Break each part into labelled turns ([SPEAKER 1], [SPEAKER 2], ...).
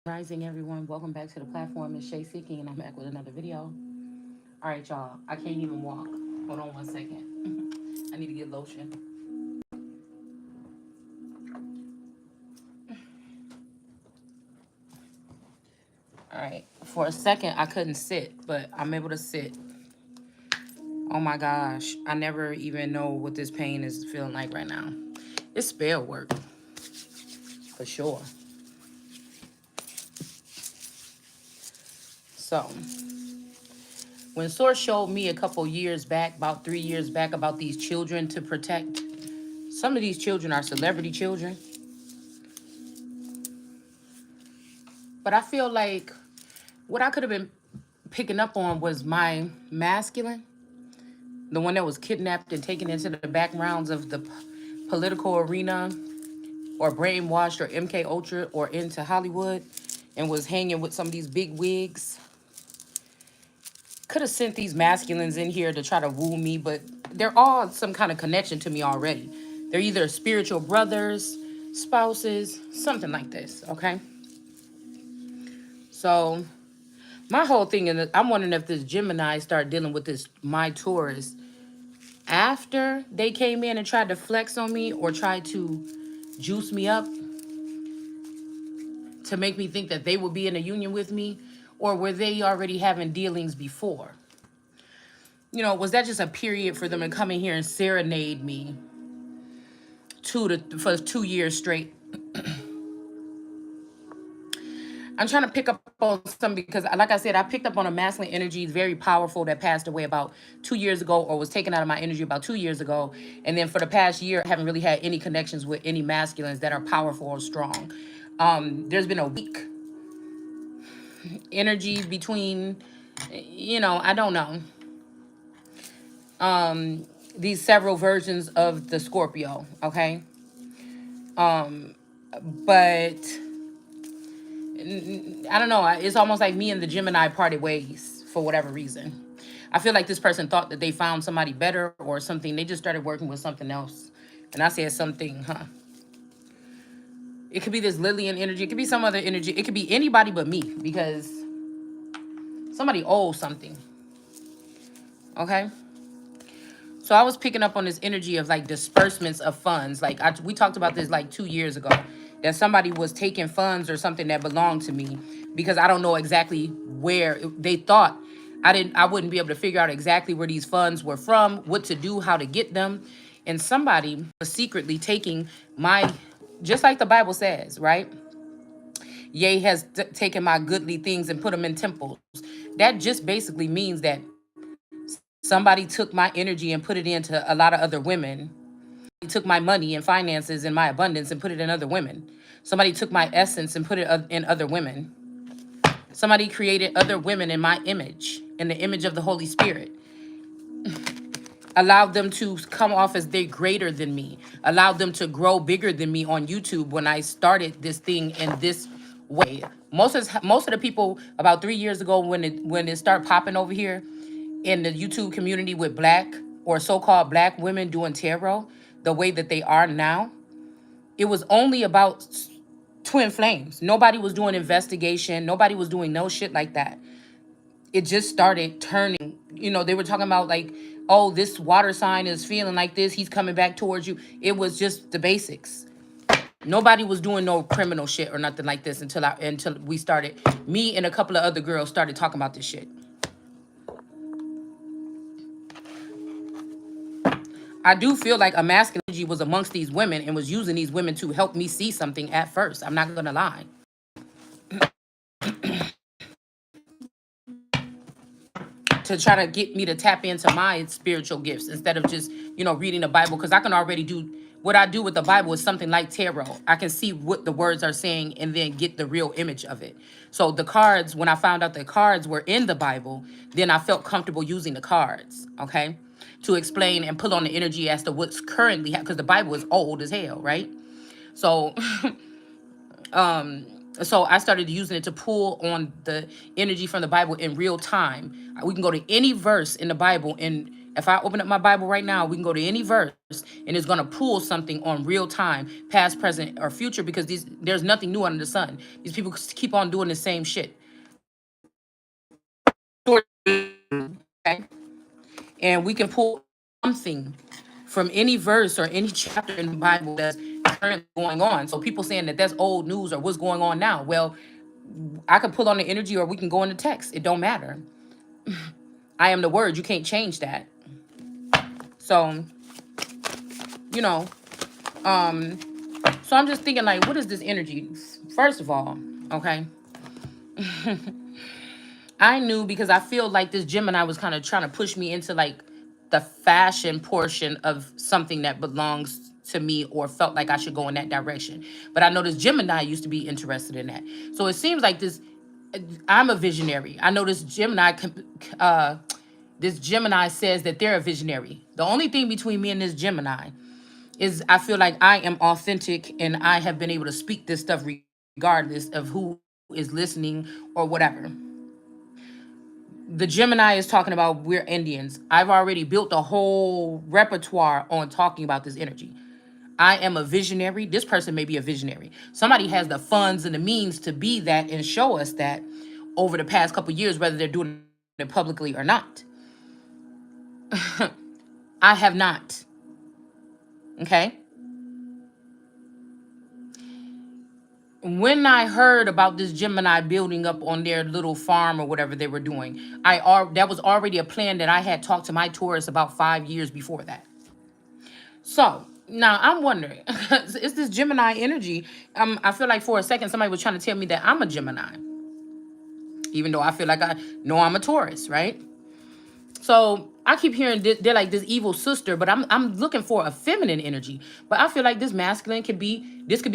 [SPEAKER 1] Rising, everyone. Welcome back to the platform. It's Shay Seeking, and I'm back with another video. All right, y'all. I can't even walk. Hold on 1 second. I need to get lotion. All right. For a second, I couldn't sit, but I'm able to sit. Oh my gosh. I never even know what this pain is feeling like right now. It's spell work, for sure. So, when Source showed me a couple years back, about 3 years back, about these children to protect, some of these children are celebrity children. But I feel like what I could have been picking up on was my masculine, the one that was kidnapped and taken into the backgrounds of the political arena or brainwashed or MK Ultra or into Hollywood and was hanging with some of these big wigs. Could have sent these masculines in here to try to woo me, but they're all some kind of connection to me already. They're either spiritual brothers, spouses, something like this, okay? So my whole thing, and I'm wondering if this Gemini start dealing with this my Taurus after they came in and tried to flex on me or tried to juice me up to make me think that they would be in a union with me, or were they already having dealings before? You know, was that just a period for them to come in here and serenade me for 2 years straight? I'm trying to pick up on some because, like I said, I picked up on a masculine energy, very powerful, that passed away about 2 years ago or was taken out of my energy about 2 years ago. And then for the past year, I haven't really had any connections with any masculines that are powerful or strong. There's been a weak energy between, I don't know, these several versions of the Scorpio, okay? But I don't know. It's almost like me and the Gemini parted ways for whatever reason. I feel like this person thought that they found somebody better or something. They just started working with something else. And I said something, huh? It could be this Lillian energy. It could be some other energy. It could be anybody but me because somebody owes something. Okay? So I was picking up on this energy of like disbursements of funds. Like we talked about this like 2 years ago. That somebody was taking funds or something that belonged to me because I don't know exactly where they thought I wouldn't be able to figure out exactly where these funds were from, what to do, how to get them. And somebody was secretly taking just like the Bible says, right? Yea has taken my goodly things and put them in temples. That just basically means that somebody took my energy and put it into a lot of other women. Took my money and finances and my abundance and put it in other women. Somebody took my essence and put it in other women. Somebody created other women in my image, in the image of the Holy Spirit. Allowed them to come off as they're greater than me. Allowed them to grow bigger than me on YouTube when I started this thing in this way. Most of the people about 3 years ago when it started popping over here in the YouTube community with black or so-called black women doing tarot the way that they are now, it was only about twin flames. Nobody was doing investigation. Nobody was doing no shit like that. It just started turning. They were talking about like, oh, this water sign is feeling like this. He's coming back towards you. It was just the basics. Nobody was doing no criminal shit or nothing like this until we started. Me and a couple of other girls started talking about this shit. I do feel like a masculine energy was amongst these women and was using these women to help me see something at first. I'm not gonna lie. To try to get me to tap into my spiritual gifts instead of just, reading the Bible. Because I can already do what I do with the Bible is something like tarot. I can see what the words are saying and then get the real image of it. So the cards, when I found out the cards were in the Bible, then I felt comfortable using the cards, okay? To explain and pull on the energy as to what's currently happening. Because the Bible is old as hell, right? So so I started using it to pull on the energy from the Bible in real time. We can go to any verse in the Bible and If I open up my Bible right now, we can go to any verse and it's going to pull something on real time, past, present, or future, because there's nothing new under the sun. These people keep on doing the same shit. Okay? And we can pull something from any verse or any chapter in the Bible that's currently going on. So people saying that that's old news or what's going on now. Well, I could pull on the energy or we can go in the text. It don't matter. I am the word. You can't change that. So, you know, so I'm just thinking like, what is this energy? First of all, okay. I knew because I feel like this Gemini was kind of trying to push me into like the fashion portion of something that belongs to me or felt like I should go in that direction. But I know this Gemini used to be interested in that. So it seems like I'm a visionary. I know this Gemini says that they're a visionary. The only thing between me and this Gemini is I feel like I am authentic and I have been able to speak this stuff regardless of who is listening or whatever. The Gemini is talking about we're Indians. I've already built a whole repertoire on talking about this energy. I am a visionary. This person may be a visionary. Somebody has the funds and the means to be that and show us that over the past couple of years, whether they're doing it publicly or not. I have not. Okay. When I heard about this Gemini building up on their little farm or whatever they were doing, that was already a plan that I had talked to my Taurus about 5 years before that. So now I'm wondering, is this Gemini energy? I feel like for a second somebody was trying to tell me that I'm a Gemini, even though I feel like I know I'm a Taurus, right? So I keep hearing they're like this evil sister, but I'm looking for a feminine energy. But I feel like this masculine could be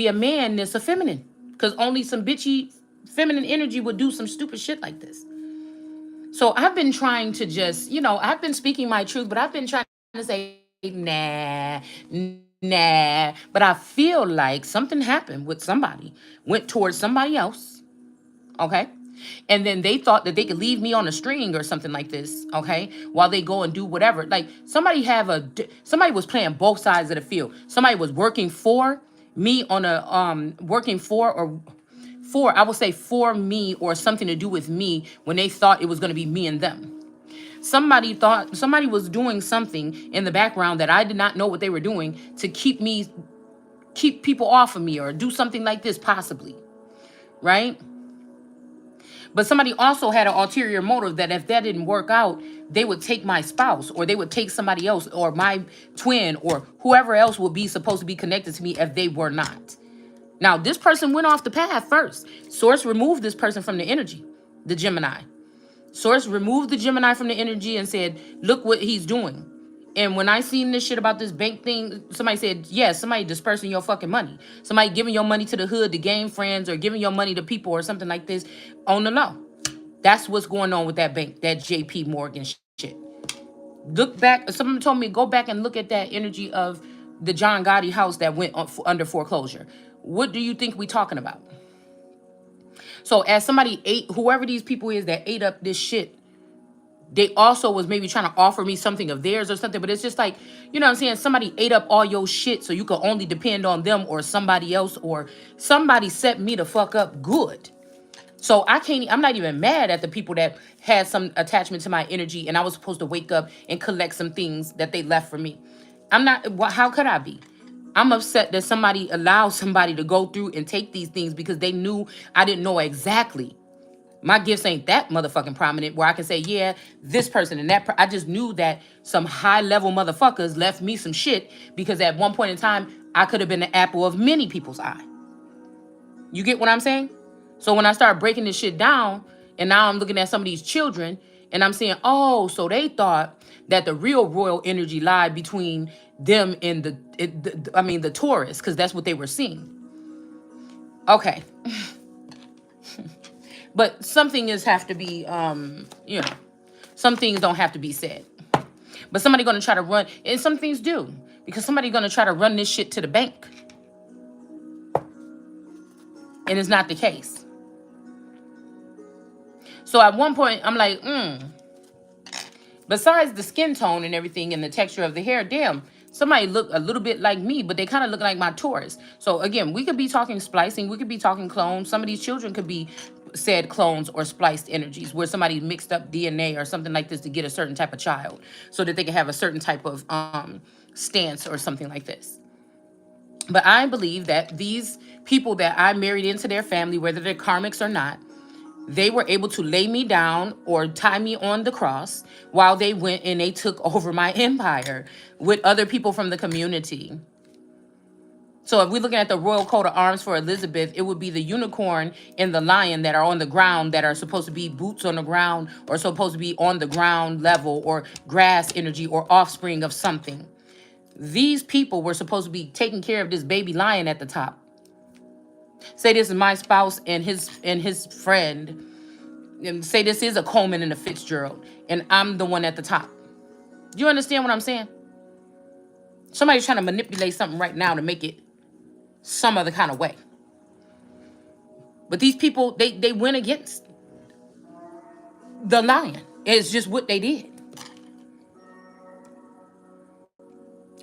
[SPEAKER 1] a man that's a feminine, because only some bitchy feminine energy would do some stupid shit like this. So I've been trying to just, I've been speaking my truth, but I've been trying to say nah, nah. But I feel like something happened with somebody, went towards somebody else, okay? And then they thought that they could leave me on a string or something like this, okay? While they go and do whatever. Like somebody was playing both sides of the field. Somebody was working for me on I would say for me or something to do with me when they thought it was going to be me and them. Somebody thought somebody was doing something in the background that I did not know what they were doing to keep people off of me or do something like this possibly, right? But somebody also had an ulterior motive that if that didn't work out, they would take my spouse or they would take somebody else or my twin or whoever else would be supposed to be connected to me if they were not. Now, this person went off the path first. Source removed this person from the energy, the Gemini. Source removed the Gemini from the energy and said, look what he's doing. And when I seen this shit about this bank thing, somebody said, yes, somebody dispersing your fucking money. Somebody giving your money to the hood to gain friends or giving your money to people or something like this on the low. That's what's going on with that bank, that JP Morgan shit. Look back. Someone told me, go back and look at that energy of the John Gotti house that went under foreclosure. What do you think we talking about? So as somebody whoever these people is that ate up this shit, they also was maybe trying to offer me something of theirs or something. But it's just like, you know what I'm saying? Somebody ate up all your shit so you could only depend on them or somebody else, or somebody set me the fuck up good. So I'm not even mad at the people that had some attachment to my energy and I was supposed to wake up and collect some things that they left for me. How could I be? I'm upset that somebody allowed somebody to go through and take these things because they knew I didn't know exactly. My gifts ain't that motherfucking prominent where I can say, yeah, this person and that. I just knew that some high level motherfuckers left me some shit because at one point in time, I could have been the apple of many people's eye. You get what I'm saying? So when I start breaking this shit down and now I'm looking at some of these children and I'm saying, oh, so they thought that the real royal energy lied between them and the Taurus, because that's what they were seeing. Okay. But some things have to be, some things don't have to be said. But somebody going to try to run, and some things do, because somebody going to try to run this shit to the bank. And it's not the case. So at one point, I'm like, Besides the skin tone and everything and the texture of the hair, damn, somebody look a little bit like me, but they kind of look like my Taurus. So again, we could be talking splicing, we could be talking clones. Some of these children could be said clones or spliced energies, where somebody mixed up DNA or something like this to get a certain type of child, so that they can have a certain type of stance or something like this. But I believe that these people that I married into their family, whether they're karmics or not, they were able to lay me down or tie me on the cross while they went and they took over my empire with other people from the community. So if we're looking at the royal coat of arms for Elizabeth, it would be the unicorn and the lion that are on the ground, that are supposed to be boots on the ground, or supposed to be on the ground level, or grass energy, or offspring of something. These people were supposed to be taking care of this baby lion at the top. Say this is my spouse and his friend. And say this is a Coleman and a Fitzgerald, and I'm the one at the top. Do you understand what I'm saying? Somebody's trying to manipulate something right now to make it some other kind of way. But these people, they went against the lion. It's just what they did.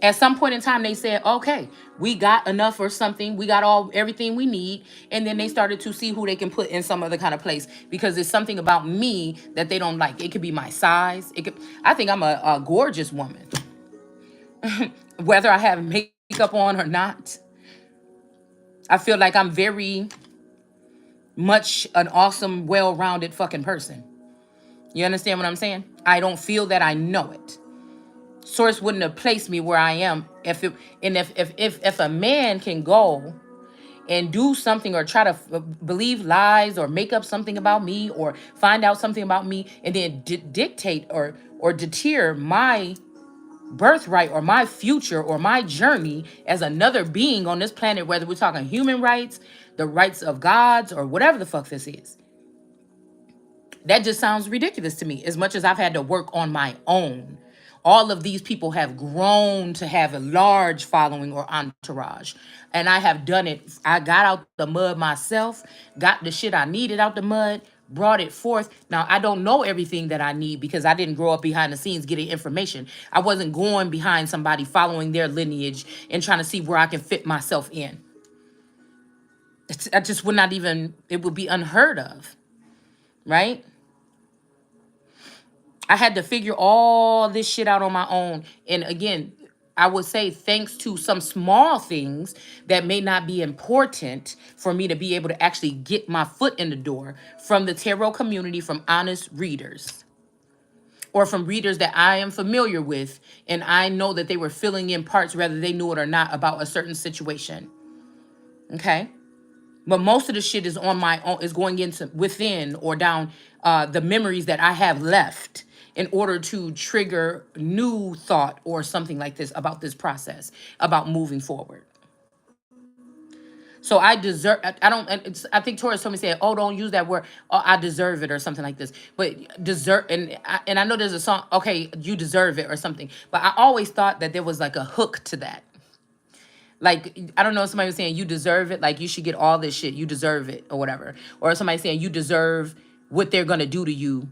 [SPEAKER 1] At some point in time, they said, okay, we got enough or something. We got everything we need. And then they started to see who they can put in some other kind of place, because there's something about me that they don't like. It could be my size. I think I'm a gorgeous woman, whether I have makeup on or not. I feel like I'm very much an awesome, well-rounded fucking person. You understand what I'm saying? I don't feel that I know it. Source wouldn't have placed me where I am if a man can go and do something or try to believe lies or make up something about me or find out something about me and then dictate or deter my birthright or my future or my journey as another being on this planet, whether we're talking human rights, the rights of gods, or whatever the fuck this is. That just sounds ridiculous to me. As much as I've had to work on my own, all of these people have grown to have a large following or entourage. And I have done it. I got out the mud myself, got the shit I needed out the mud, brought it forth. Now, I don't know everything that I need because I didn't grow up behind the scenes getting information. I wasn't going behind somebody following their lineage and trying to see where I can fit myself in. I just would not even, it would be unheard of, right? I had to figure all this shit out on my own. And again, I would say thanks to some small things that may not be important for me to be able to actually get my foot in the door from the tarot community, from honest readers, or from readers that I am familiar with. And I know that they were filling in parts, whether they knew it or not, about a certain situation. Okay? But most of the shit is on my own, is going into within or down the memories that I have left in order to trigger new thought or something like this about this process, about moving forward. So I deserve, I don't, I think Taurus told me, said, oh, don't use that word. Oh, I deserve it or something like this. But deserve, and I know there's a song, okay, you deserve it or something. But I always thought that there was like a hook to that. Like, I don't know if somebody was saying you deserve it, like you should get all this shit, you deserve it or whatever. Or somebody saying you deserve what they're going to do to you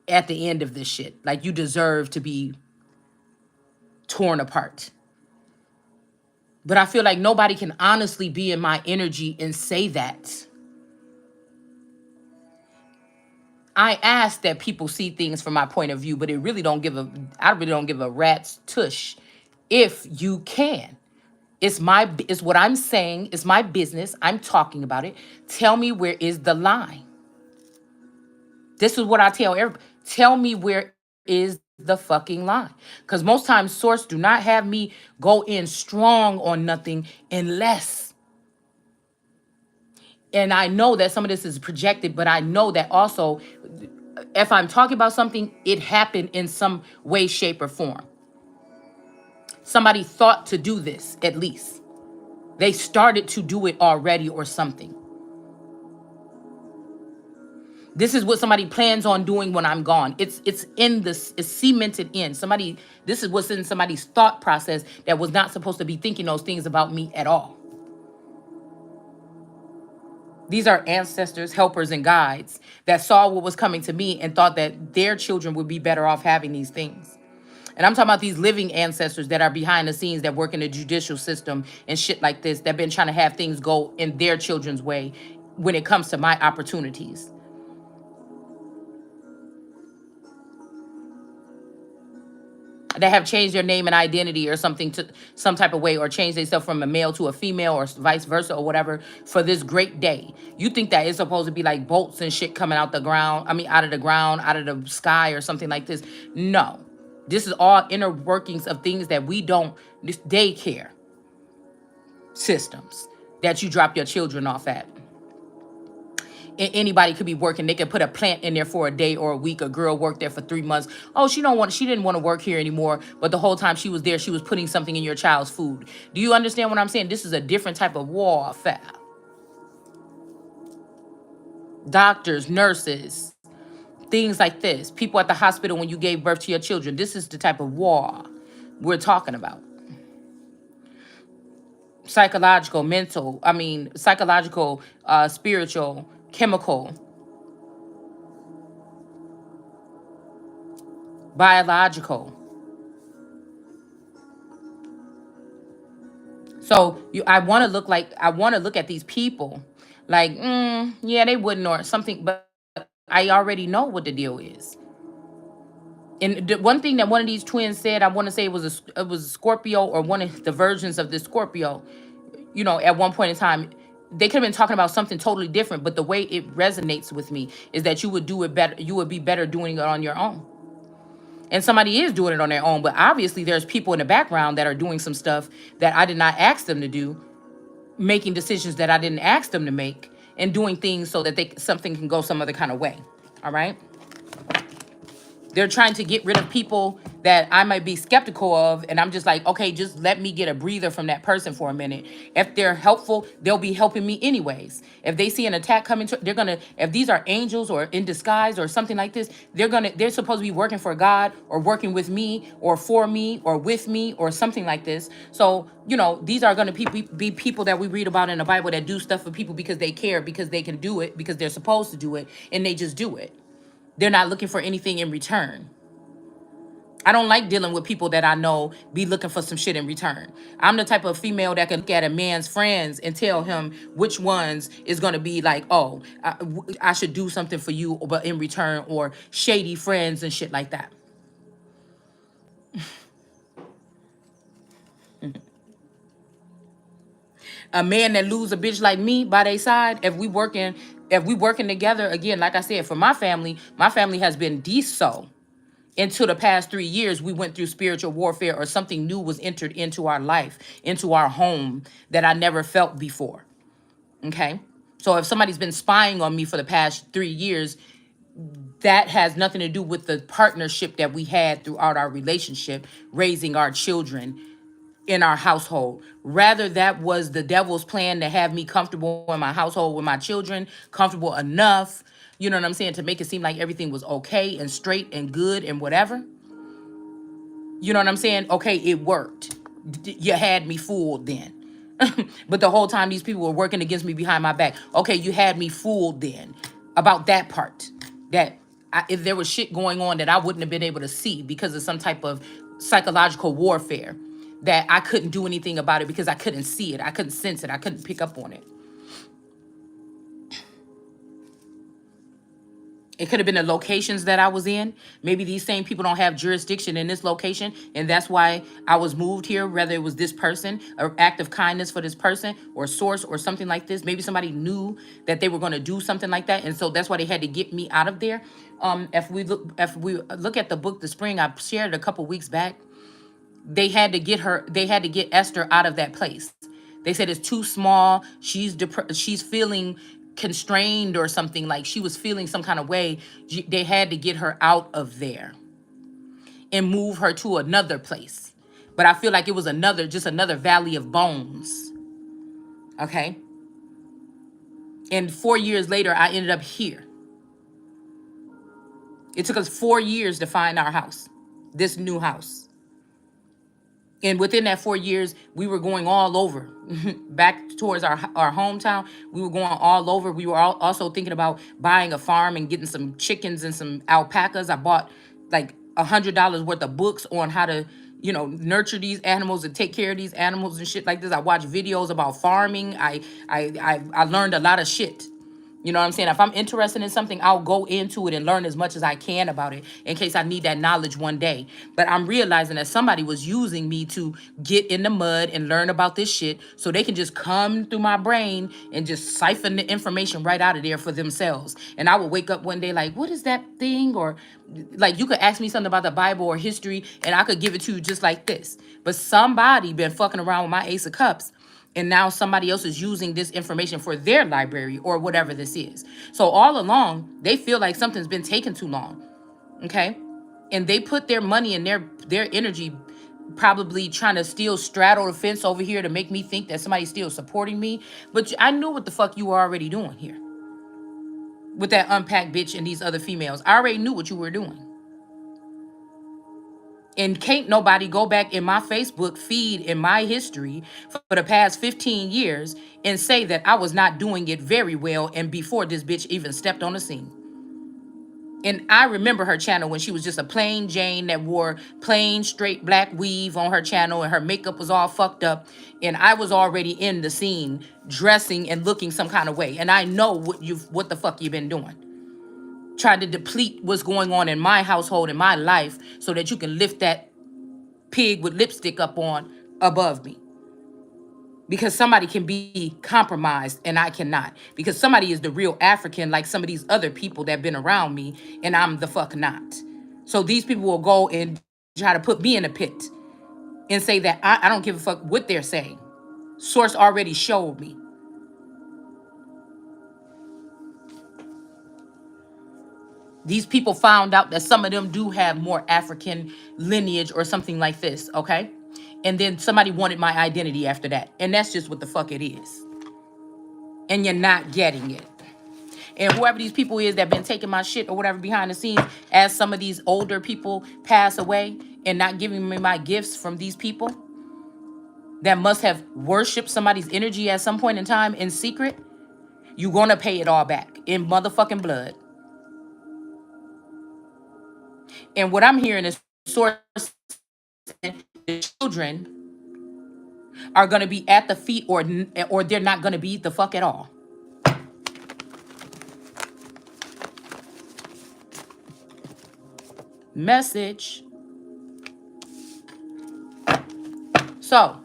[SPEAKER 1] at the end of this shit. Like you deserve to be torn apart. But I feel like nobody can honestly be in my energy and say that. I ask that people see things from my point of view, but I really don't give a rat's tush if you can. It's what I'm saying. It's my business. I'm talking about it. Tell me, where is the line? This is what I tell everybody. Tell me, where is the fucking line? Because most times Source do not have me go in strong on nothing unless, and I know that some of this is projected, but I know that also if I'm talking about something, it happened in some way, shape, or form. Somebody thought to do this, at least. They started to do it already or something. This is what somebody plans on doing when I'm gone. It's in this, it's cemented in. This is what's in somebody's thought process that was not supposed to be thinking those things about me at all. These are ancestors, helpers, and guides that saw what was coming to me and thought that their children would be better off having these things. And I'm talking about these living ancestors that are behind the scenes that work in the judicial system and shit like this, that been trying to have things go in their children's way when it comes to my opportunities. That have changed their name and identity or something to some type of way, or changed themselves from a male to a female or vice versa or whatever for this great day. You think that it's supposed to be like bolts and shit coming out the ground, I mean out of the ground, out of the sky or something like this. No. This is all inner workings of things that we don't, this daycare systems that you drop your children off at. Anybody could be working. They could put a plant in there for a day or a week. A girl worked there for 3 months. Oh, she didn't want to work here anymore. But the whole time she was there, she was putting something in your child's food. Do you understand what I'm saying? This is a different type of warfare. Doctors, nurses, things like this. People at the hospital when you gave birth to your children. This is the type of war we're talking about. Psychological, mental, psychological, spiritual, chemical, biological. So I want to look at these people like, yeah, they wouldn't or something, but I already know what the deal is. And the one thing that one of these twins said, I want to say it was a Scorpio or one of the versions of this Scorpio. At one point in time, they could have been talking about something totally different, but the way it resonates with me is that you would do it better. You would be better doing it on your own. And somebody is doing it on their own, but obviously there's people in the background that are doing some stuff that I did not ask them to do, making decisions that I didn't ask them to make, and doing things so that something can go some other kind of way. All right? They're trying to get rid of people that I might be skeptical of. And I'm just like, okay, just let me get a breather from that person for a minute. If they're helpful, they'll be helping me anyways. If they see an attack coming, if these are angels or in disguise or something like this, they're supposed to be working for God or working with me or for me or with me or something like this. So, these are going to be people that we read about in the Bible that do stuff for people because they care, because they can do it, because they're supposed to do it, and they just do it. They're not looking for anything in return. I don't like dealing with people that I know be looking for some shit in return. I'm the type of female that can look at a man's friends and tell him which ones is going to be like, oh, I should do something for you, but in return, or shady friends and shit like that. A man that lose a bitch like me by their side, if we working together, again, like I said, for my family has been deso. Into the past 3 years, we went through spiritual warfare, or something new was entered into our life, into our home, that I never felt before. Okay? So if somebody's been spying on me for the past 3 years, that has nothing to do with the partnership that we had throughout our relationship, raising our children in our household. Rather, that was the devil's plan to have me comfortable in my household with my children, comfortable enough, you know what I'm saying, to make it seem like everything was okay and straight and good and whatever. You know what I'm saying? Okay, it worked. You had me fooled then. But the whole time these people were working against me behind my back. Okay, you had me fooled then about that part. That if there was shit going on that I wouldn't have been able to see because of some type of psychological warfare, that I couldn't do anything about it because I couldn't see it. I couldn't sense it. I couldn't pick up on it. It could have been the locations that I was in. Maybe these same people don't have jurisdiction in this location, and that's why I was moved here, whether it was this person, or act of kindness for this person, or source, or something like this. Maybe somebody knew that they were going to do something like that, and so that's why they had to get me out of there. If we look at the book The Spring, I shared it a couple weeks back. They had to get Esther out of that place. They said it's too small. She's feeling constrained or something, like she was feeling some kind of way. They had to get her out of there and move her to another place. But I feel like it was just another valley of bones. Okay. And 4 years later, I ended up here. It took us 4 years to find our house, this new house. And within that 4 years, we were going all over, back towards our hometown. We were going all over. We were also thinking about buying a farm and getting some chickens and some alpacas. I bought like $100 worth of books on how to, nurture these animals and take care of these animals and shit like this. I watched videos about farming. I learned a lot of shit. You know what I'm saying? If I'm interested in something, I'll go into it and learn as much as I can about it in case I need that knowledge one day. But I'm realizing that somebody was using me to get in the mud and learn about this shit so they can just come through my brain and just siphon the information right out of there for themselves. And I would wake up one day like, what is that thing? Or like you could ask me something about the Bible or history and I could give it to you just like this. But somebody been fucking around with my Ace of Cups, and now somebody else is using this information for their library or whatever this is. So all along, they feel like something's been taken too long. Okay? And they put their money and their energy probably trying to still straddle the fence over here to make me think that somebody's still supporting me. But I knew what the fuck you were already doing here with that unpacked bitch and these other females. I already knew what you were doing. And can't nobody go back in my Facebook feed in my history for the past 15 years and say that I was not doing it very well and before this bitch even stepped on the scene. And I remember her channel when she was just a plain Jane that wore plain straight black weave on her channel and her makeup was all fucked up. And I was already in the scene dressing and looking some kind of way. And I know what the fuck you've been doing. Trying to deplete what's going on in my household, in my life, so that you can lift that pig with lipstick up on above me. Because somebody can be compromised and I cannot. Because somebody is the real African like some of these other people that have been around me and I'm the fuck not. So these people will go and try to put me in a pit and say that I don't give a fuck what they're saying. Source already showed me. These people found out that some of them do have more African lineage or something like this, okay? And then somebody wanted my identity after that. And that's just what the fuck it is. And you're not getting it. And whoever these people is that been taking my shit or whatever behind the scenes, as some of these older people pass away and not giving me my gifts from these people that must have worshipped somebody's energy at some point in time in secret, you're gonna pay it all back in motherfucking blood. And what I'm hearing is source, the children are gonna be at the feet or they're not gonna be the fuck at all. Message. So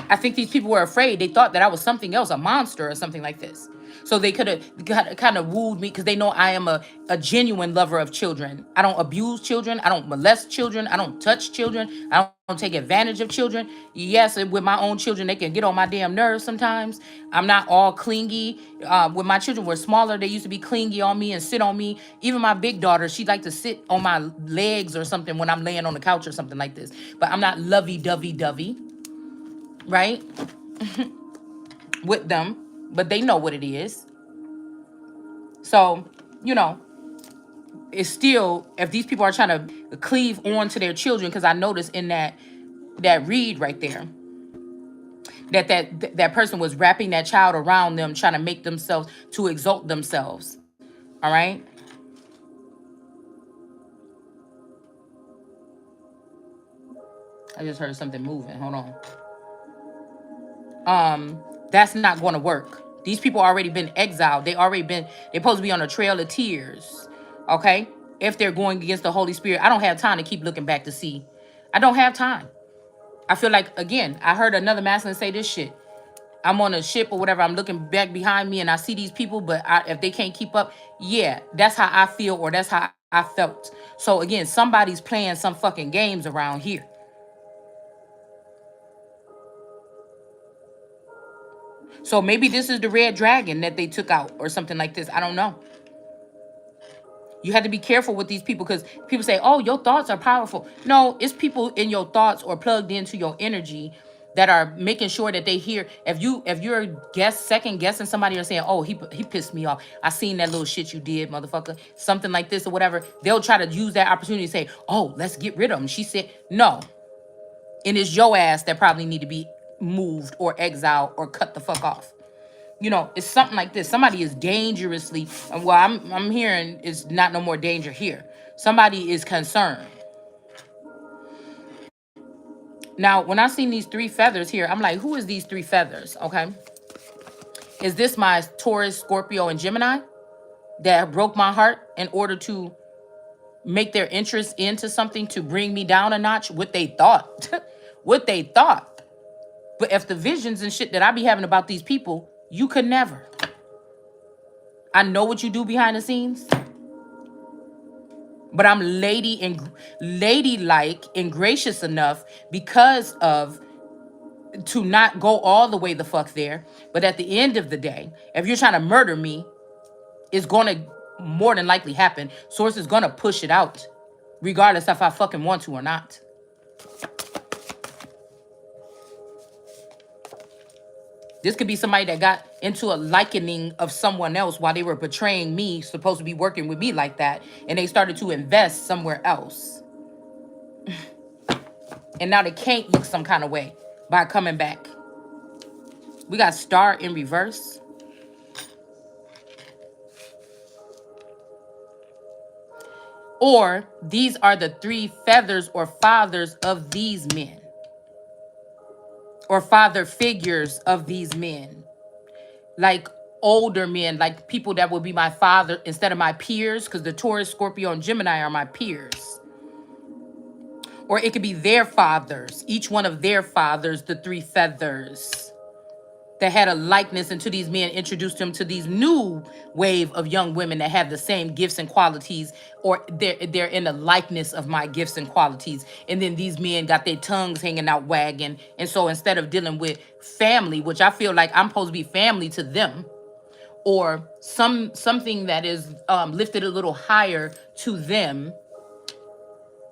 [SPEAKER 1] I think these people were afraid. They thought that I was something else, a monster or something like this. So they could have kind of wooed me because they know I am a genuine lover of children. I don't abuse children. I don't molest children. I don't touch children. I don't take advantage of children. Yes, with my own children, they can get on my damn nerves sometimes. I'm not all clingy. When my children were smaller, they used to be clingy on me and sit on me. Even my big daughter, she'd like to sit on my legs or something when I'm laying on the couch or something like this. But I'm not lovey-dovey-dovey. Right? With them, but they know what it is. So, it's still, if these people are trying to cleave on to their children, because I noticed in that read right there that person was wrapping that child around them, trying to make themselves to exalt themselves. All right. I just heard something moving. Hold on. That's not going to work. These people already been exiled. They're supposed to be on a trail of tears. Okay? If they're going against the Holy Spirit, I don't have time to keep looking back to see. I don't have time. I feel like, again, I heard another masculine say this shit. I'm on a ship or whatever. I'm looking back behind me and I see these people, but if they can't keep up, yeah, that's how I feel or that's how I felt. So again, somebody's playing some fucking games around here. So maybe this is the red dragon that they took out or something like this. I don't know. You have to be careful with these people because people say, oh, your thoughts are powerful. No, it's people in your thoughts or plugged into your energy that are making sure that they hear. If you're second guessing somebody or saying, oh, he pissed me off, I seen that little shit you did, motherfucker, something like this or whatever, they'll try to use that opportunity to say, oh, let's get rid of him. She said no, and it's your ass that probably need to be moved or exiled or cut the fuck off. It's something like this. Somebody is dangerously, well, I'm hearing it's not no more danger here. Somebody is concerned. Now, when I seen these 3 feathers here, I'm like, who is these 3 feathers? Okay. Is this my Taurus, Scorpio, and Gemini that broke my heart in order to make their interest into something to bring me down a notch? What they thought. What they thought. But if the visions and shit that I be having about these people, you could never. I know what you do behind the scenes. But I'm ladylike and gracious enough because of to not go all the way the fuck there. But at the end of the day, if you're trying to murder me, it's going to more than likely happen. Source is going to push it out, regardless if I fucking want to or not. This could be somebody that got into a likening of someone else while they were betraying me, supposed to be working with me like that, and they started to invest somewhere else. And now they can't look some kind of way by coming back. We got Star in reverse. Or these are the 3 feathers or fathers of these men. Or father figures of these men. Like older men, like people that would be my father instead of my peers, because the Taurus, Scorpio, and Gemini are my peers. Or it could be their fathers, each one of their fathers, the 3 feathers that had a likeness, and to these men introduced them to these new wave of young women that have the same gifts and qualities, or they're in the likeness of my gifts and qualities. And then these men got their tongues hanging out wagging. And so instead of dealing with family, which I feel like I'm supposed to be family to them, or something that is lifted a little higher to them,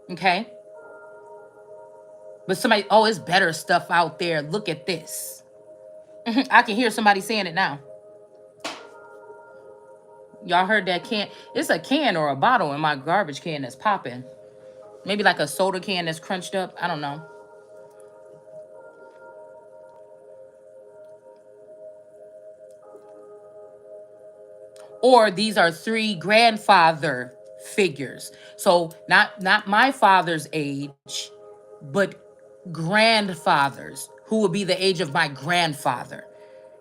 [SPEAKER 1] okay? But somebody, oh, it's better stuff out there. Look at this. I can hear somebody saying it now. Y'all heard that can? It's a can or a bottle in my garbage can that's popping. Maybe like a soda can that's crunched up. I don't know. Or these are 3 grandfather figures. So not my father's age, but grandfathers who will be the age of my grandfather.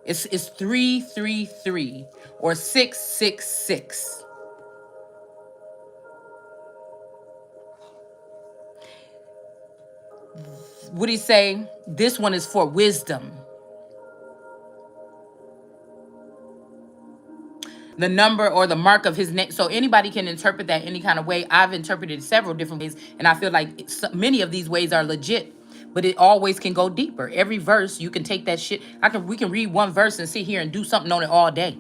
[SPEAKER 1] It's 333 or 666. What do you say? This one is for wisdom. The number or the mark of his name. So anybody can interpret that any kind of way. I've interpreted several different ways, and I feel like many of these ways are legit. But it always can go deeper. Every verse, you can take that shit. We can read one verse and sit here and do something on it all day.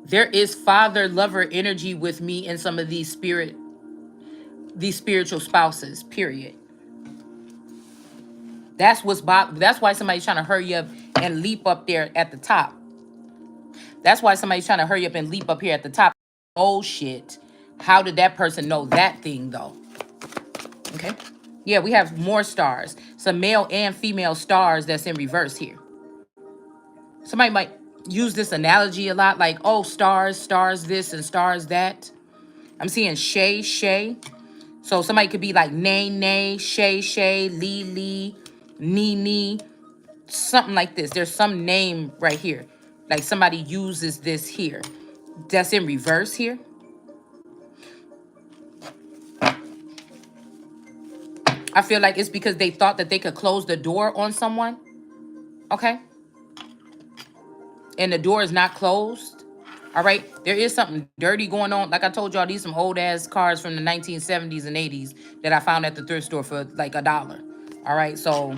[SPEAKER 1] There is father lover energy with me in some of these spiritual spouses, period. That's why somebody's trying to hurry up and leap up there at the top. That's why somebody's trying to hurry up and leap up here at the top. Oh shit. How did that person know that thing though? Okay. Yeah, we have more stars. Some male and female stars that's in reverse here. Somebody might use this analogy a lot, like, oh, stars this and stars that. I'm seeing Shay. So somebody could be like Nay, Shay, Lee, Nee, something like this. There's some name right here. Like somebody uses this here. That's in reverse here. I feel like it's because they thought that they could close the door on someone. Okay? And the door is not closed. All right, there is something dirty going on. Like I told y'all, these some old ass cars from the 1970s and 80s that I found at the thrift store for like $1. All right, so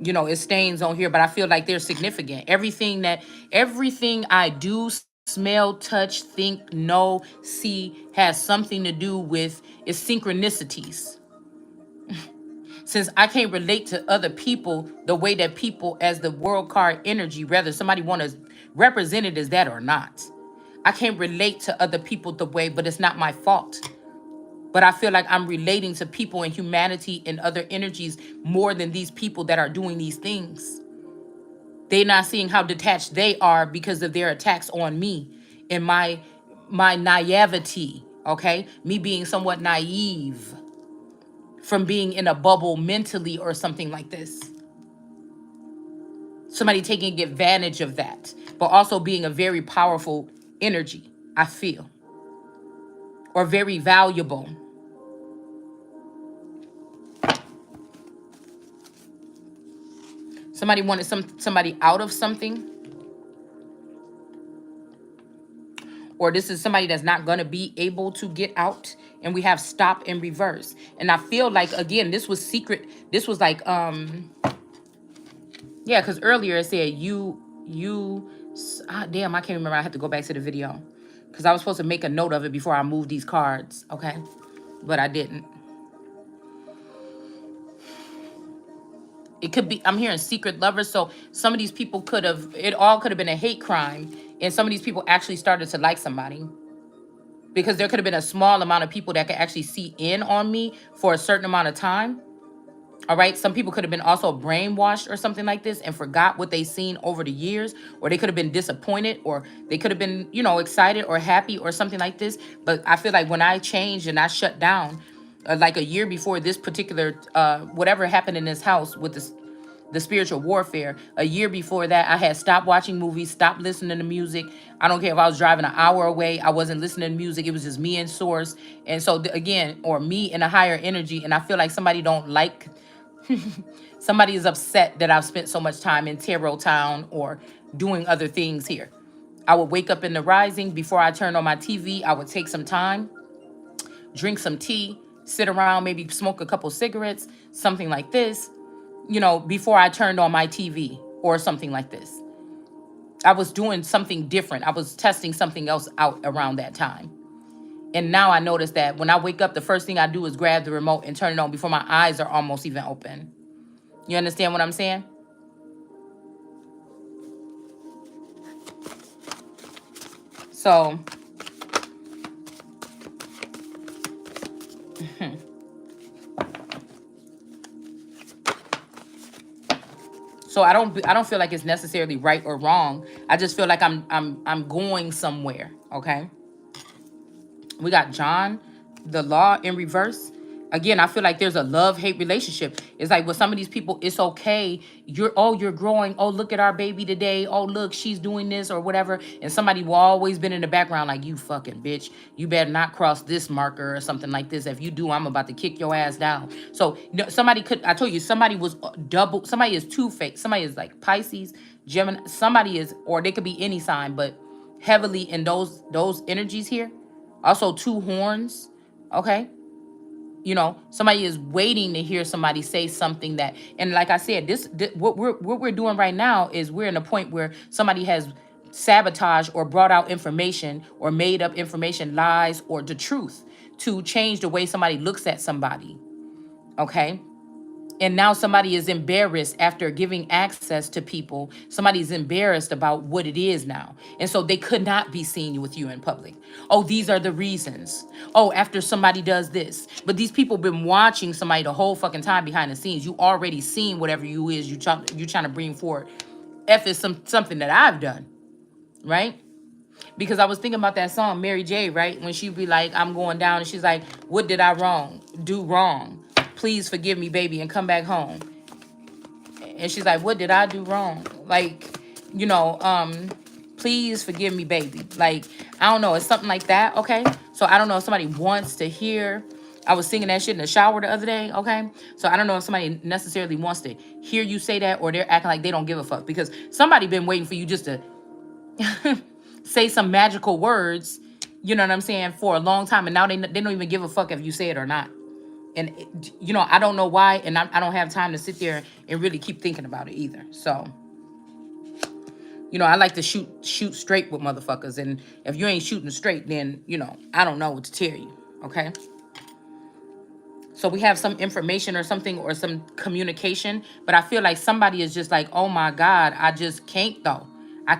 [SPEAKER 1] you know, it stains on here, but I feel like they're significant. Everything I do, smell, touch, think, know, see has something to do with its synchronicities. Since I can't relate to other people the way that people as the world card energy, whether somebody want to represent it as that or not. I can't relate to other people the way, but it's not my fault. But I feel like I'm relating to people and humanity and other energies more than these people that are doing these things. They're not seeing how detached they are because of their attacks on me and my naivety, okay? Me being somewhat naive from being in a bubble mentally or something like this. Somebody taking advantage of that, but also being a very powerful energy, I feel, or very valuable. Somebody wanted somebody out of something, or this is somebody that's not going to be able to get out, and we have stop and reverse. And I feel like, again, this was secret. This was like yeah, because earlier it said damn, I can't remember. I had to go back to the video because I was supposed to make a note of it before I moved these cards, okay, but I didn't. It could be, I'm hearing secret lovers. So some of these people it all could have been a hate crime. And some of these people actually started to like somebody. Because there could have been a small amount of people that could actually see in on me for a certain amount of time. All right. Some people could have been also brainwashed or something like this and forgot what they seen over the years. Or they could have been disappointed, or they could have been, you know, excited or happy or something like this. But I feel like when I changed and I shut down, like a year before this particular, whatever happened in this house with the spiritual warfare, a year before that, I had stopped watching movies, stopped listening to music. I don't care if I was driving an hour away, I wasn't listening to music. It was just me and source. And so again, or me in a higher energy. And I feel like somebody don't like, somebody is upset that I've spent so much time in Tarot Town or doing other things here. I would wake up in the rising. Before I turned on my TV, I would take some time, drink some tea, sit around, maybe smoke a couple cigarettes, something like this, you know, before I turned on my TV or something like this. I was doing something different. I was testing something else out around that time. And now I notice that when I wake up, the first thing I do is grab the remote and turn it on before my eyes are almost even open. You understand what I'm saying? So, I don't feel like it's necessarily right or wrong. I just feel like I'm going somewhere, okay? We got John, the law in reverse. Again, I feel like there's a love-hate relationship. It's like with some of these people, it's okay. You're growing. Oh, look at our baby today. Oh, look, she's doing this or whatever. And somebody will always been in the background like, you fucking bitch. You better not cross this marker or something like this. If you do, I'm about to kick your ass down. So I told you, somebody was double. Somebody is two-faced. Somebody is like Pisces, Gemini. Somebody is, or they could be any sign, but heavily in those energies here. Also, two horns, okay? You know, somebody is waiting to hear somebody say something that, and like I said, this what we're doing right now is we're in a point where somebody has sabotaged or brought out information or made up information, lies, or the truth to change the way somebody looks at somebody, okay? And now somebody is embarrassed after giving access to people. Somebody's embarrassed about what it is now. And so they could not be seen with you in public. Oh, these are the reasons. Oh, after somebody does this. But these people been watching somebody the whole fucking time behind the scenes. You already seen whatever you trying to bring forward. F is something that I've done, right? Because I was thinking about that song, Mary J., right? When she be like, I'm going down, and she's like, what did I do wrong? Please forgive me, baby, and come back home. And she's like, what did I do wrong? Like, you know, please forgive me, baby. Like, I don't know. It's something like that, okay? So I don't know if somebody wants to hear. I was singing that shit in the shower the other day, okay? So I don't know if somebody necessarily wants to hear you say that, or they're acting like they don't give a fuck. Because somebody been waiting for you just to... say some magical words, you know what I'm saying, for a long time, and now they don't even give a fuck if you say it or not. And I don't know why, and I don't have time to sit there and really keep thinking about it either. So, I like to shoot straight with motherfuckers, and if you ain't shooting straight, then I don't know what to tell you. Okay. So we have some information or something or some communication, but I feel like somebody is just like, oh my God, I just can't though. I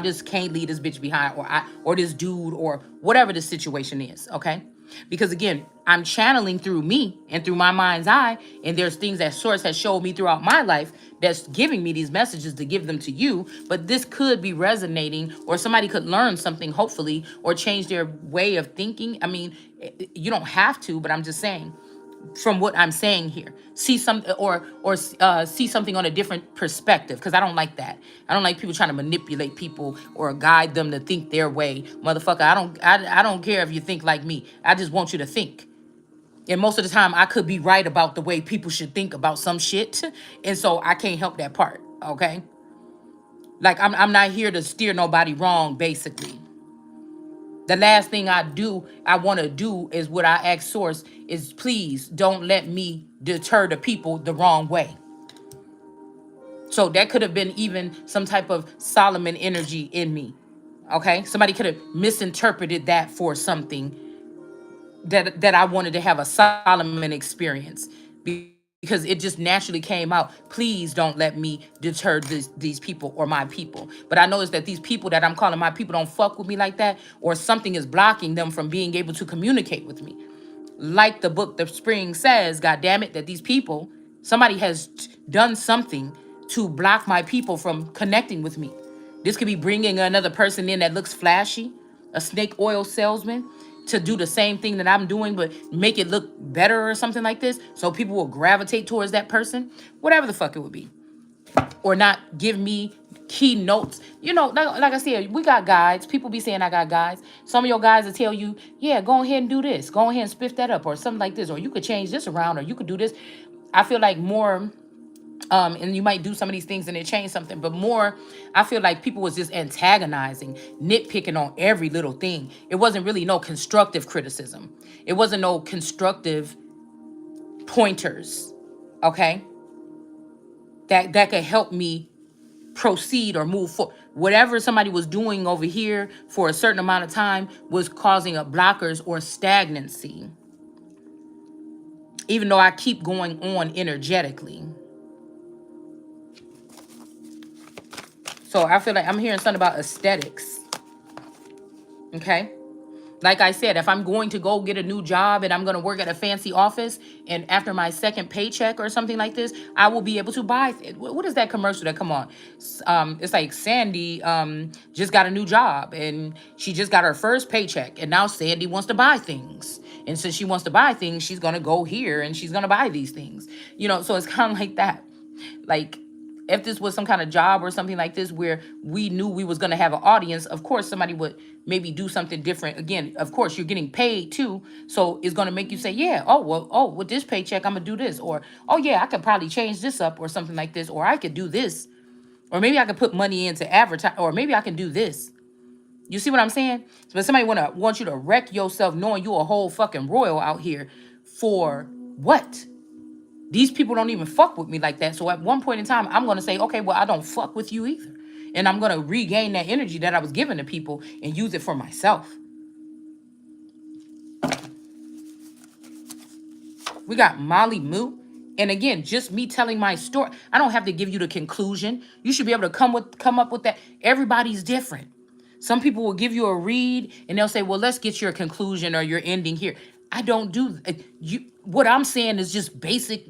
[SPEAKER 1] just can't leave this bitch behind, or this dude, or whatever the situation is, okay? Because again, I'm channeling through me and through my mind's eye, and there's things that source has showed me throughout my life that's giving me these messages to give them to you, but this could be resonating, or somebody could learn something, hopefully, or change their way of thinking. I mean, you don't have to, but I'm just saying, from what I'm saying here, see some, or see something on a different perspective, because I don't like that. I don't like people trying to manipulate people or guide them to think their way. Motherfucker, I don't care if you think like me. I just want you to think. And most of the time I could be right about the way people should think about some shit. And so I can't help that part. Okay. Like I'm not here to steer nobody wrong, basically. The last thing I want to do is what I ask source is, please don't let me deter the people the wrong way. So that could have been even some type of Solomon energy in me. Okay? Somebody could have misinterpreted that for something that I wanted to have a Solomon experience, because it just naturally came out. Please don't let me deter these people or my people. But I noticed that these people that I'm calling my people don't fuck with me like that, or something is blocking them from being able to communicate with me. Like the book The Spring says, God damn it, that these people, somebody has done something to block my people from connecting with me. This could be bringing another person in that looks flashy, a snake oil salesman, to do the same thing that I'm doing, but make it look better or something like this. So people will gravitate towards that person, whatever the fuck it would be. Or not give me key notes. Like I said, we got guides. People be saying I got guides. Some of your guys will tell you, yeah, go ahead and do this. Go ahead and spiff that up, or something like this. Or you could change this around, or you could do this. I feel like more, and you might do some of these things and it change something, but more, I feel like people was just antagonizing, nitpicking on every little thing. It wasn't really no constructive criticism. It wasn't no constructive pointers, okay? That could help me proceed or move forward. Whatever somebody was doing over here for a certain amount of time was causing a blockers or stagnancy, even though I keep going on energetically. So I feel like I'm hearing something about aesthetics. Okay. Like I said, if I'm going to go get a new job and I'm going to work at a fancy office, and after my second paycheck or something like this, I will be able to buy. What is that commercial that come on? It's like Sandy just got a new job and she just got her first paycheck, and now Sandy wants to buy things. And since she wants to buy things, she's going to go here and she's going to buy these things. So it's kind of like that. Like, if this was some kind of job or something like this where we knew we was going to have an audience, of course somebody would maybe do something different. Again, of course you're getting paid too, so it's going to make you say, yeah, with this paycheck I'm gonna do this, or oh yeah, I could probably change this up or something like this, or I could do this, or maybe I could put money into advertise, or maybe I can do this. You see what I'm saying? But somebody want you to wreck yourself knowing you a whole fucking royal out here for what? These people don't even fuck with me like that. So at one point in time, I'm going to say, okay, well, I don't fuck with you either. And I'm going to regain that energy that I was giving to people and use it for myself. We got Molly Moo. And again, just me telling my story. I don't have to give you the conclusion. You should be able to come up with that. Everybody's different. Some people will give you a read and they'll say, well, let's get your conclusion or your ending here. I don't do what I'm saying is just basic.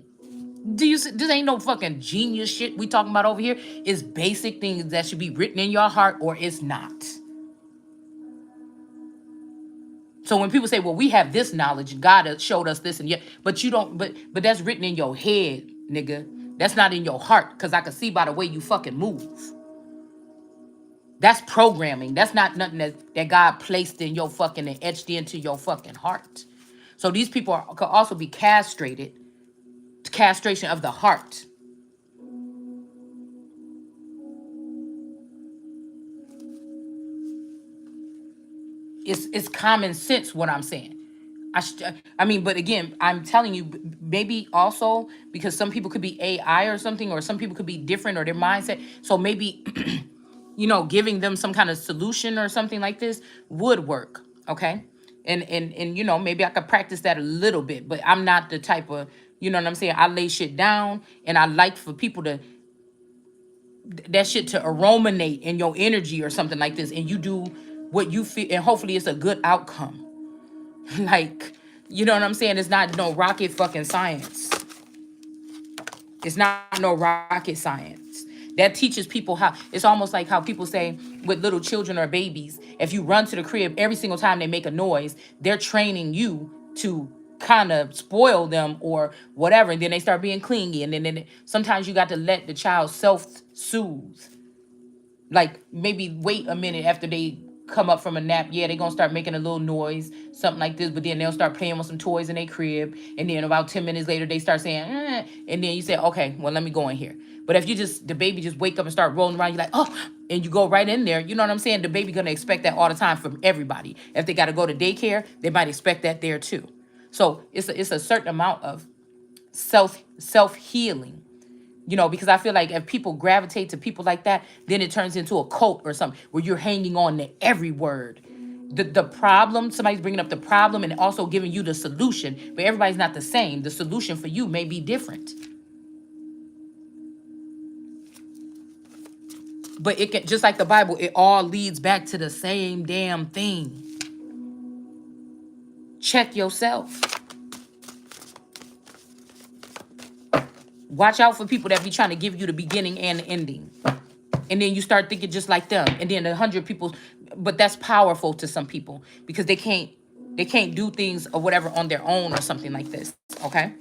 [SPEAKER 1] This ain't no fucking genius shit we talking about over here. It's basic things that should be written in your heart, or it's not. So when people say, well, we have this knowledge, God has showed us this, and yet, but you don't, but that's written in your head, nigga. That's not in your heart, because I can see by the way you fucking move. That's programming. That's not nothing that God placed in your fucking and etched into your fucking heart. So these people could also be castrated, castration of the heart. It's common sense what I'm saying. I mean, but again, I'm telling you, maybe also because some people could be AI or something, or some people could be different or their mindset. So maybe, giving them some kind of solution or something like this would work. Okay. And maybe I could practice that a little bit, but I'm not the type of, you know what I'm saying? I lay shit down and I like for people to, that shit to aromanate in your energy or something like this. And you do what you feel, and hopefully it's a good outcome. Like, you know what I'm saying? It's not no rocket fucking science. It's not no rocket science. That teaches people how, it's almost like how people say with little children or babies, if you run to the crib every single time they make a noise, they're training you to kind of spoil them or whatever. And then they start being clingy. And then sometimes you got to let the child self-soothe. Like maybe wait a minute after they come up from a nap. Yeah, they gonna start making a little noise, something like this, but then they'll start playing with some toys in their crib, and then about 10 minutes later they start saying and then you say, okay, well, let me go in here. But if you just, the baby just wake up and start rolling around, you're like, oh, and you go right in there, you know what I'm saying? The baby gonna expect that all the time from everybody. If they gotta go to daycare, they might expect that there too. So it's a certain amount of self healing, because I feel like if people gravitate to people like that, then it turns into a cult or something where you're hanging on to every word. The problem, somebody's bringing up the problem and also giving you the solution, but everybody's not the same. The solution for you may be different. But it can, just like the Bible, it all leads back to the same damn thing. Check yourself. Watch out for people that be trying to give you the beginning and the ending. And then you start thinking just like them. And then 100 people, but that's powerful to some people because they can't do things or whatever on their own or something like this. Okay?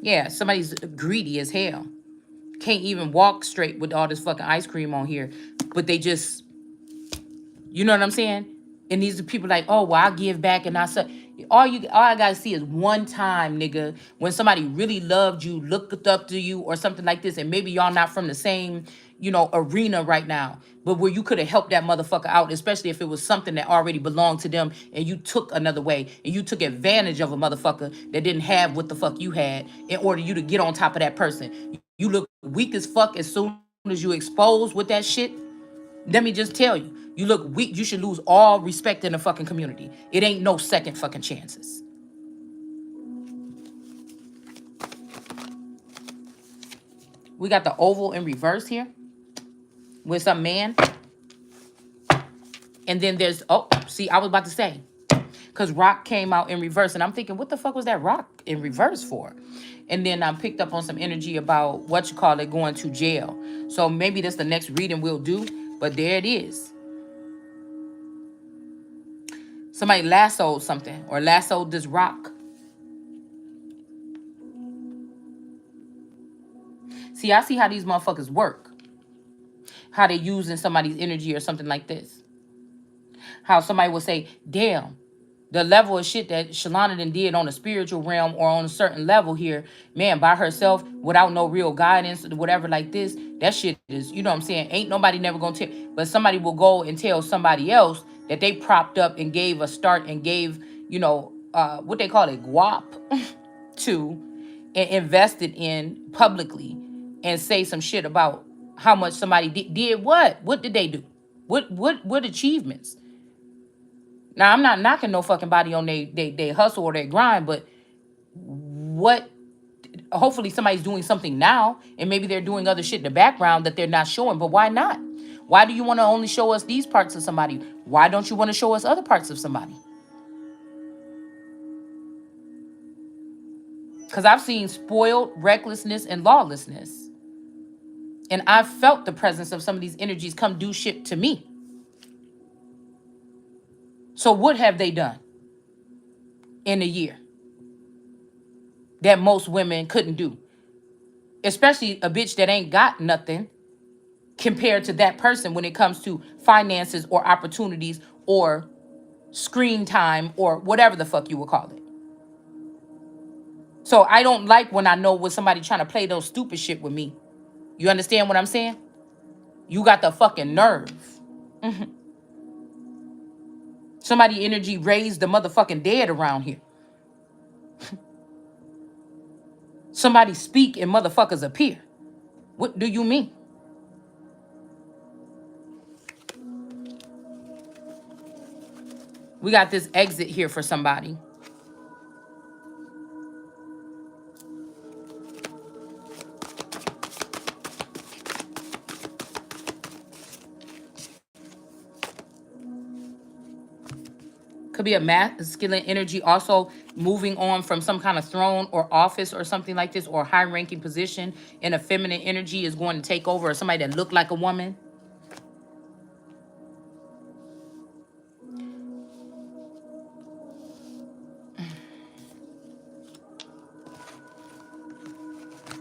[SPEAKER 1] Yeah, somebody's greedy as hell. Can't even walk straight with all this fucking ice cream on here. But they just, you know what I'm saying? And these are people like, oh, well, I'll give back and I said, all I gotta see is one time, nigga, when somebody really loved you, looked up to you or something like this, and maybe y'all not from the same, arena right now, but where you could have helped that motherfucker out, especially if it was something that already belonged to them and you took another way and you took advantage of a motherfucker that didn't have what the fuck you had in order you to get on top of that person. You look weak as fuck as soon as you expose with that shit. Let me just tell you, you look weak. You should lose all respect in the fucking community. It ain't no second fucking chances. We got the oval in reverse here with some man. And then there's, oh, see, I was about to say, because rock came out in reverse. And I'm thinking, what the fuck was that rock in reverse for? And then I picked up on some energy about going to jail. So maybe that's the next reading we'll do. But there it is. Somebody lassoed something or lassoed this rock. See, I see how these motherfuckers work. How they using somebody's energy or something like this. How somebody will say, damn, the level of shit that Shalana done did on a spiritual realm or on a certain level here, man, by herself, without no real guidance, whatever like this, that shit is, you know what I'm saying? Ain't nobody never gonna tell, but somebody will go and tell somebody else that they propped up and gave a start and gave, what they call it, guap to, and invested in publicly and say some shit about how much somebody did what did they do, what achievements. Now, I'm not knocking no fucking body on they hustle or their grind, but what, hopefully somebody's doing something now, and maybe they're doing other shit in the background that they're not showing, but why not? Why do you want to only show us these parts of somebody? Why don't you want to show us other parts of somebody? Because I've seen spoiled recklessness and lawlessness. And I've felt the presence of some of these energies come do shit to me. So what have they done in a year that most women couldn't do? Especially a bitch that ain't got nothing compared to that person when it comes to finances or opportunities or screen time or whatever the fuck you would call it. So I don't like when I know when somebody trying to play those stupid shit with me. You understand what I'm saying? You got the fucking nerve. Somebody energy raised the motherfucking dead around here. Somebody speak and motherfuckers appear. What do you mean? We got this exit here for somebody. Could be a masculine energy also moving on from some kind of throne or office or something like this, or high ranking position, and a feminine energy is going to take over, or somebody that looked like a woman.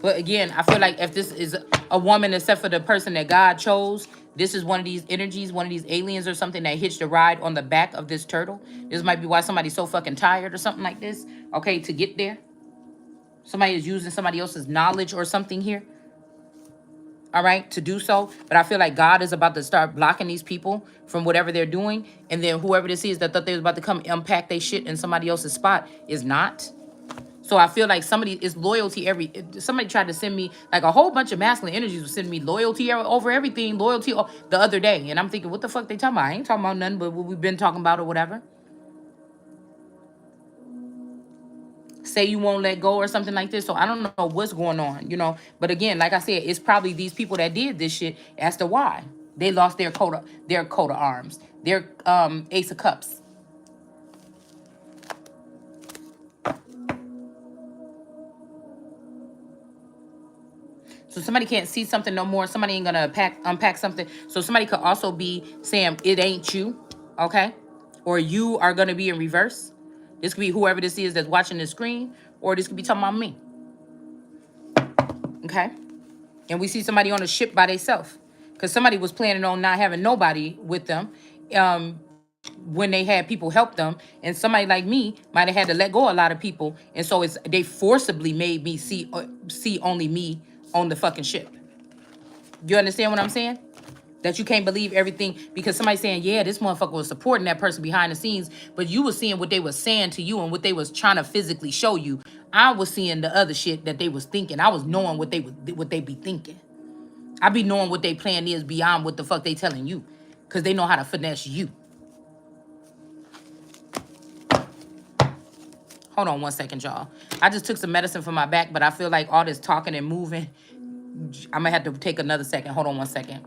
[SPEAKER 1] But again, I feel like if this is a woman, except for the person that God chose, this is one of these energies, one of these aliens or something that hitched a ride on the back of this turtle. This might be why somebody's so fucking tired or something like this, okay, to get there. Somebody is using somebody else's knowledge or something here, all right, to do so. But I feel like God is about to start blocking these people from whatever they're doing. And then whoever this is that thought they was about to come unpack their shit in somebody else's spot is not. So I feel like somebody is loyalty somebody tried to send me like a whole bunch of masculine energies was sending me loyalty over everything, the other day. And I'm thinking, what the fuck they talking about? I ain't talking about nothing but what we've been talking about or whatever. Say you won't let go or something like this. So I don't know what's going on, you know. But again, like I said, it's probably these people that did this shit as to why they lost their coat of arms, their ace of cups. So somebody can't see something no more. Somebody ain't gonna unpack something. So somebody could also be saying it ain't you, okay? Or you are gonna be in reverse. This could be whoever this is that's watching the screen, or this could be talking about me, okay? And we see somebody on a ship by themselves, because somebody was planning on not having nobody with them when they had people help them. And somebody like me might have had to let go a lot of people. And so they forcibly made me see only me on the fucking ship. You understand what I'm saying? That you can't believe everything because somebody's saying, yeah, this motherfucker was supporting that person behind the scenes, but you was seeing what they was saying to you and what they was trying to physically show you. I was seeing the other shit that they was thinking. I was knowing what they be thinking. I be knowing what they plan is beyond what the fuck they telling you, because they know how to finesse you. Hold on one second, y'all. I just took some medicine for my back, but I feel like all this talking and moving, I'm gonna have to take another second. Hold on one second.